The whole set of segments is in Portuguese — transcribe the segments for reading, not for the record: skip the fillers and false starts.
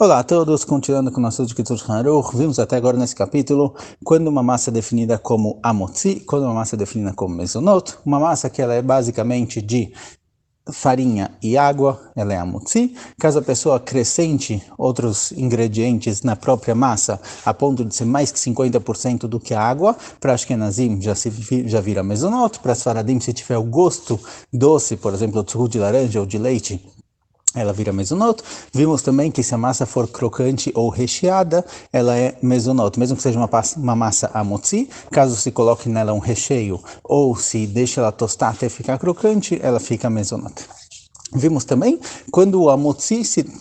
Olá a todos, continuando com o nosso Kitzur Haruch, vimos até agora nesse capítulo quando uma massa é definida como amotzi, quando uma massa é definida como mezonot, uma massa que ela é basicamente de farinha e água, ela é amotzi. Caso a pessoa acrescente outros ingredientes na própria massa, a ponto de ser mais que 50% do que a água, para Ashkenazim já vira mezonot, para Sfaradim, se tiver o gosto doce, por exemplo, suco de laranja ou de leite, ela vira mezonot. Vimos também que se a massa for crocante ou recheada, ela é mezonot, mesmo que seja uma massa amotzi. Caso se coloque nela um recheio ou se deixe ela tostar até ficar crocante, ela fica mezonot. Vimos também quando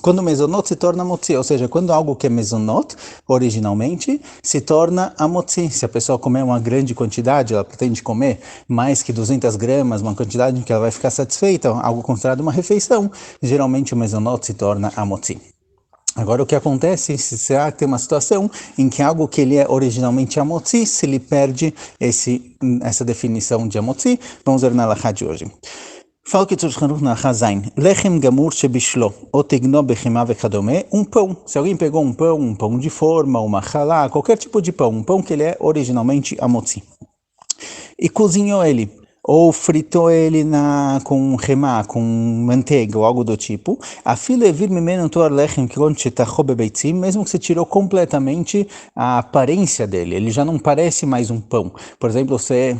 quando o mezonot se torna amotzi, ou seja, quando algo que é mezonot originalmente se torna amotzi. Se a pessoa comer uma grande quantidade, ela pretende comer mais que 200 gramas, uma quantidade em que ela vai ficar satisfeita, algo considerado uma refeição, geralmente o mezonot se torna amotzi. Agora, o que acontece se será que tem uma situação em que algo que ele é originalmente amotzi, se ele perde essa definição de amotzi? Vamos ver na halakha de hoje. Fala que na Hazain, lechem gamur shebishlo, otegno bechimá vechadome, pão. Se alguém pegou um pão de forma, uma halá, qualquer tipo de pão, um pão que ele é originalmente amotzi, e cozinhou ele, ou fritou ele com remá, com manteiga ou algo do tipo, a fila vir mimeno toar lechem bebeitzim, mesmo que você tirou completamente a aparência dele, ele já não parece mais um pão. Por exemplo, você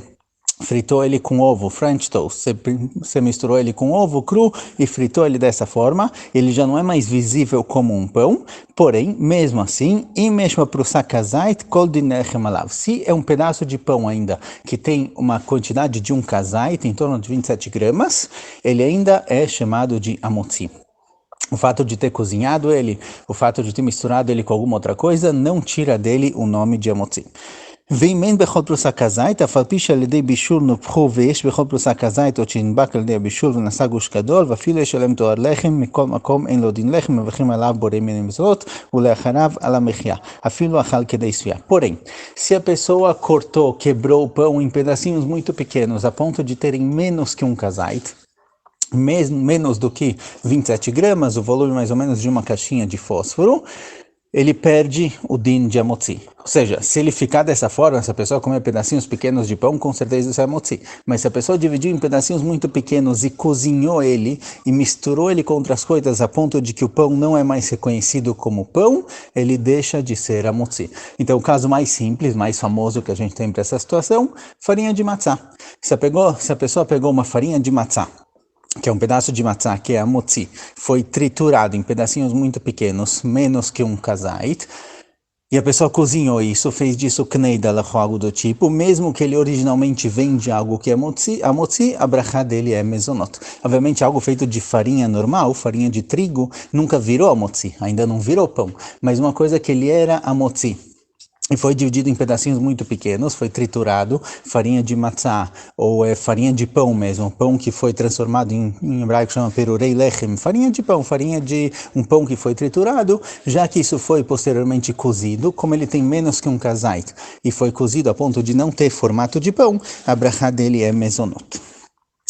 fritou ele com ovo, French toast, você misturou ele com ovo cru e fritou ele dessa forma, ele já não é mais visível como um pão, porém, mesmo assim, e mesmo para o sakazait, kol dinechem alav, se é um pedaço de pão ainda que tem uma quantidade de um kazait, em torno de 27 gramas, ele ainda é chamado de amotzi. O fato de ter cozinhado ele, o fato de ter misturado ele com alguma outra coisa, não tira dele o nome de amotzi. ואם אין בכל פרוסה כזית, אף על פי שעל ידי בישול נופחו ויש בכל פרוסה כזית עוד שנדבק על ידי הבישול ונעשה גוש גדול, ואפילו יש עליהם תואר לחם, מכל מקום אין לו דין לחם, מברכים עליו בורא מיני מזרות, ולאחריו על המחיה. אפילו אכל כדי שביעה. Porém, se a pessoa cortou, quebrou o pão em pedacinhos muito pequenos, a ponto de terem menos que um kazait, menos do que 27 gramas, o volume mais ou menos de uma caixinha de fósforo, ele perde o din de amotzi. Ou seja, se ele ficar dessa forma, se a pessoa comer pedacinhos pequenos de pão, com certeza isso é amotzi. Mas se a pessoa dividiu em pedacinhos muito pequenos e cozinhou ele, e misturou ele com outras coisas, a ponto de que o pão não é mais reconhecido como pão, ele deixa de ser amotzi. Então, o caso mais simples, mais famoso que a gente tem para essa situação, farinha de matzá. Se a pessoa pegou uma farinha de matzá, que é um pedaço de matzá, que é amotzi, foi triturado em pedacinhos muito pequenos, menos que um kazait, e a pessoa cozinhou isso, fez disso kneidala ou algo do tipo, mesmo que ele originalmente vem de algo que é amotzi, a brachá dele é mezonot. Obviamente, algo feito de farinha normal, farinha de trigo, nunca virou amotzi, ainda não virou pão, mas uma coisa que ele era amotzi, e foi dividido em pedacinhos muito pequenos, foi triturado, farinha de matzá, ou farinha de pão mesmo, pão que foi transformado em hebraico chama perurei lechem, farinha de pão, farinha de um pão que foi triturado, já que isso foi posteriormente cozido, como ele tem menos que um kazait, e foi cozido a ponto de não ter formato de pão, a brachá dele é mezonot.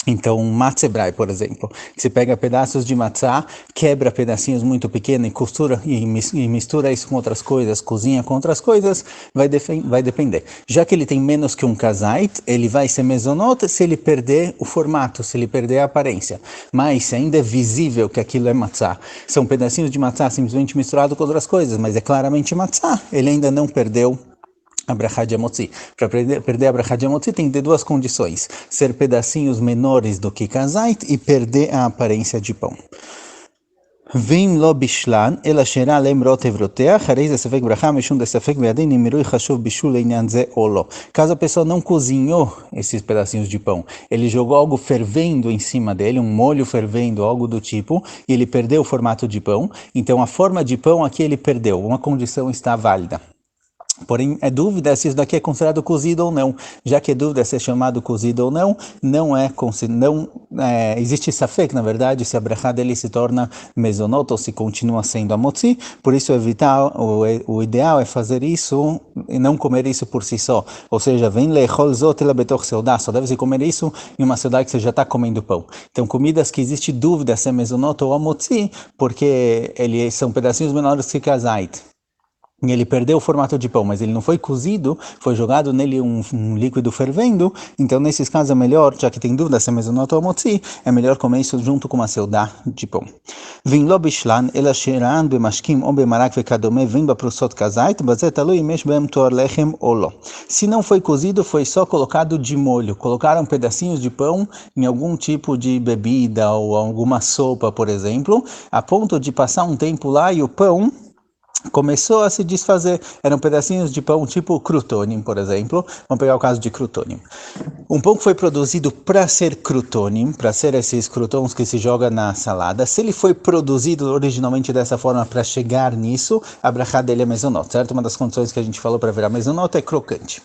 Então, um matzebrai, por exemplo, que você pega pedaços de matzá, quebra pedacinhos muito pequenos e costura e mistura isso com outras coisas, cozinha com outras coisas, vai depender. Já que ele tem menos que um kazait, ele vai ser mezonot se ele perder o formato, se ele perder a aparência. Mas se ainda é visível que aquilo é matzá, são pedacinhos de matzá simplesmente misturados com outras coisas, mas é claramente matzá, ele ainda não perdeu a brachá de amotzi. Para perder a brachá de amotzi tem que ter duas condições: ser pedacinhos menores do que kazait e perder a aparência de pão. ואם לא בשלן, אלא שאינה עליהם ראות עברותיה, הרי זה ספק ברכה משום דספק בידין אם מילוי חשוב בישול לעניין זה או לא. Caso a pessoa não cozinhou esses pedacinhos de pão, ele jogou algo fervendo em cima dele, um molho fervendo, algo do tipo, e ele perdeu o formato de pão, então a forma de pão aqui ele perdeu, uma condição está válida. Porém, é dúvida se isso daqui é considerado cozido ou não. Já que é dúvida se é chamado cozido ou não, existe safek, na verdade, se a brachá dele se torna mezonot ou se continua sendo amotzi. Por isso, o ideal é fazer isso e não comer isso por si só. Ou seja, vem lechol zot ela betoch seudá, só deve-se comer isso em uma cidade que você já está comendo pão. Então, comidas que existe dúvida se é mezonot ou amotzi, porque eles são pedacinhos menores que kazait. E ele perdeu o formato de pão, mas ele não foi cozido, foi jogado nele um líquido fervendo, então nesses casos é melhor, já que tem dúvida se é mezonot ou motzi, é melhor comer isso junto com uma seudá de pão. Vim lo bishlan, ela sheran bemashkim ou bemarak vekadome, vim baprusot kazait, bazet talui mesh bem toar lechem olo. Se não foi cozido, foi só colocado de molho. Colocaram pedacinhos de pão em algum tipo de bebida ou alguma sopa, por exemplo, a ponto de passar um tempo lá e o pão começou a se desfazer. Eram pedacinhos de pão tipo croutonim, por exemplo. Vamos pegar o caso de croutonim. Um pão que foi produzido para ser croutonim, para ser esses croutons que se joga na salada. Se ele foi produzido originalmente dessa forma para chegar nisso, a brachá dele é mezonot, certo? Uma das condições que a gente falou para virar mezonot é crocante.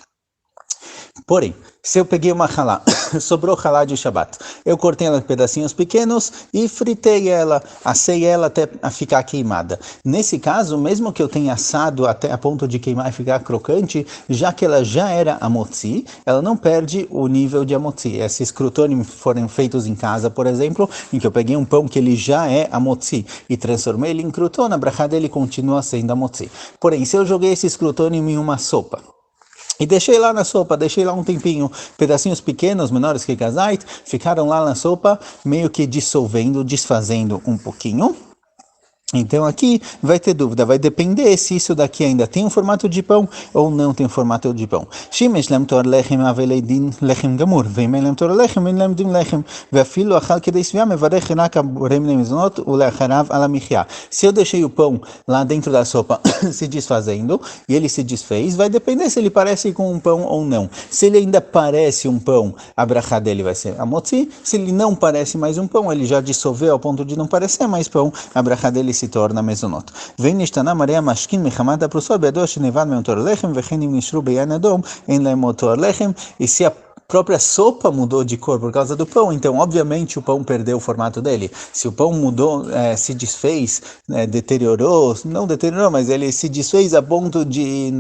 Porém, se eu peguei uma halá, sobrou halá de Shabbat, eu cortei ela em pedacinhos pequenos e fritei ela, assei ela até a ficar queimada. Nesse caso, mesmo que eu tenha assado até a ponto de queimar e ficar crocante, já que ela já era amotzi, ela não perde o nível de amotzi. Esses croutonim foram feitos em casa, por exemplo, em que eu peguei um pão que ele já é amotzi e transformei ele em crouton, a brachá dele continua sendo amotzi. Porém, se eu joguei esses croutonim em uma sopa, e deixei lá na sopa, deixei lá um tempinho, pedacinhos pequenos, menores que kazait, ficaram lá na sopa, meio que dissolvendo, desfazendo um pouquinho. Então aqui vai ter dúvida, vai depender se isso daqui ainda tem um formato de pão ou não tem um formato de pão. Shimesh lem tor lechem aveleidin lechem gamur, veimem lem tor lechem en lem dim lechem, veafilo achal kedei svia mevarech rak aborem lemizonot uleacharav ala michya. Se eu deixei o pão lá dentro da sopa se desfazendo e ele se desfez, vai depender se ele parece com um pão ou não. Se ele ainda parece um pão, a brachá dele vai ser amotzi. Se ele não parece mais um pão, ele já dissolveu ao ponto de não parecer mais pão, a brachá dele se torna mezonot. Vem nistana Maria mashkin mechamat aprusot be'ador shenevad me'otor lechem vechenim nishru be'yan adom en lem otor lechem. E se a própria sopa mudou de cor por causa do pão, então obviamente o pão perdeu o formato dele. Se o pão mudou, se desfez, deteriorou, não deteriorou, mas ele se desfez a ponto de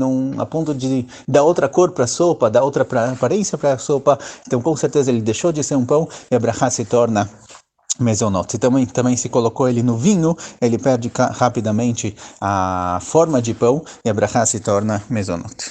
dar outra cor para a sopa, dar outra aparência para a sopa, então com certeza ele deixou de ser um pão e a brachá se torna mezonot. E também se colocou ele no vinho, ele perde rapidamente a forma de pão e a brachá se torna mezonot.